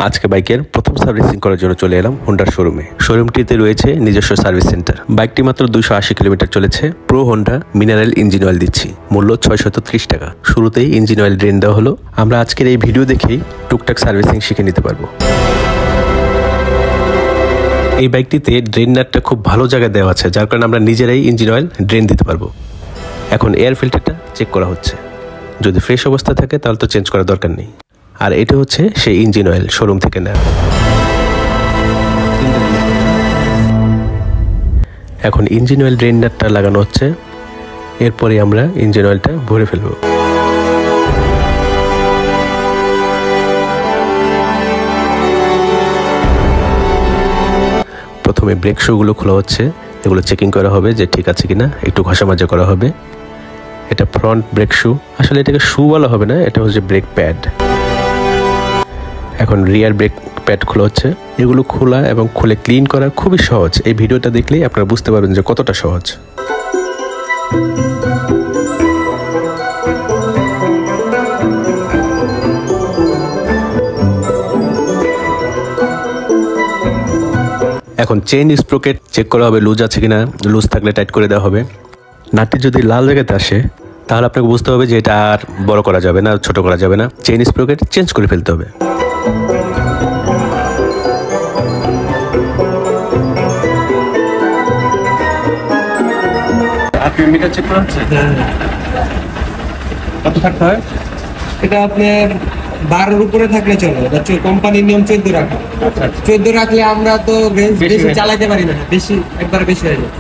আজকে বাইকের প্রথম সার্ভিসিং করার জন্য চলে এলাম হোন্ডার শোরুমে। শোরুমটিতে রয়েছে নিজস্ব সার্ভিস সেন্টার। বাইকটি মাত্র 280 কিলোমিটার চলেছে। Pro Honda mineral engine oil দিচ্ছি, মূল্য 630 টাকা। শুরুতেই ইঞ্জিন অয়েল ড্রেন দেওয়া হলো। আমরা আজকের এই ভিডিও দেখেই টুকটাক সার্ভিসিং শিখে নিতে পারবো। এই বাইকটিতে ড্রেন নাটটা খুব ভালো জায়গায় দেওয়া আছে, যার কারণে আমরা নিজেরাই ইঞ্জিন অয়েল ড্রেন দিতে পারবো। এখন এয়ার ফিল্টারটা চেক করা হচ্ছে। যদি ফ্রেশ অবস্থা থাকে তাহলে তো চেঞ্জ করার দরকার নেই। আর এটা হচ্ছে সেই ইঞ্জিন অয়েল শোরুম থেকে নেওয়া। এখন ইঞ্জিন অয়েল ড্রেন নাটটা লাগানো হচ্ছে। এরপরে আমরা ইঞ্জিন অয়েলটা ভরে ফেলবো। প্রথমে ব্রেক শুগুলো খোলা হচ্ছে, এগুলো চেকিং করা হবে যে ঠিক আছে কিনা, একটু ঘষা মাজা করা হবে। এটা ফ্রন্ট ব্রেক শু, আসলে এটাকে শু বলা হবে না, এটা হচ্ছে ব্রেক প্যাড। এখন রিয়ার ব্রেক প্যাড খোলা হচ্ছে। এগুলো খোলা এবং খুলে ক্লিন করা খুবই সহজ। এই ভিডিওটা দেখলেই আপনারা বুঝতে পারবেন যে কতটা সহজ। এখন চেইন স্প্রকেট চেক করা হবে লুজ আছে কিনা, লুজ থাকলে টাইট করে দেওয়া হবে। নাটটি যদি লাল জায়গাতে আসে তাহলে আপনাকে বুঝতে হবে যে এটা আর বড় করা যাবে না, ছোট করা যাবে না। চেইন স্প্রকেট চেঞ্জ করে ফেলতে হবে। আপনি মিটার চেক করা হচ্ছে? কত থাকতে হয়? এটা আপনার 12 উপরে থাকলে চলে, কোম্পানির নিয়ম 14 রাখা। 14 রাখলে আমরা তো রেঞ্জ বেশি চালাতে পারি না, বেশি একবার বেশি হয়ে যায়।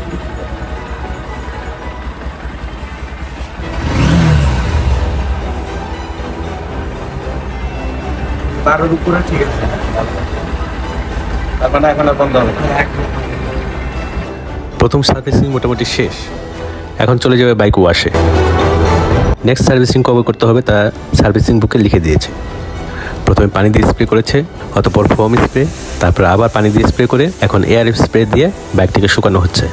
উপরে ঠিক আছে, তার মানে এখন আর বন্ধ হবে। প্রথম সার্ভিসিং মোটামুটি শেষ। এখন চলে যাবে বাইক ওয়াশে। নেক্সট সার্ভিসিং কবে করতে হবে তা সার্ভিসিং বুকে লিখে দিয়েছে। প্রথমে পানি দিয়ে স্প্রে করেছে, অতঃপর ফোম স্প্রে, তারপর আবার পানি দিয়ে স্প্রে করে এখন এয়ার স্প্রে দিয়ে বাইকটিকে শুকানো হচ্ছে।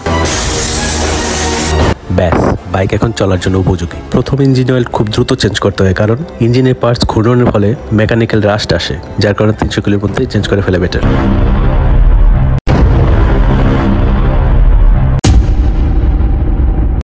ব্যাস, বাইক এখন চলার জন্য উপযোগী। প্রথম ইঞ্জিন অয়েল খুব দ্রুত চেঞ্জ করতে হয়, কারণ ইঞ্জিনের পার্টস ঘূর্ণনের ফলে মেকানিক্যাল রাস্ট আসে, যার কারণে 300 কিলোর মধ্যে চেঞ্জ করে ফেলে বেটার।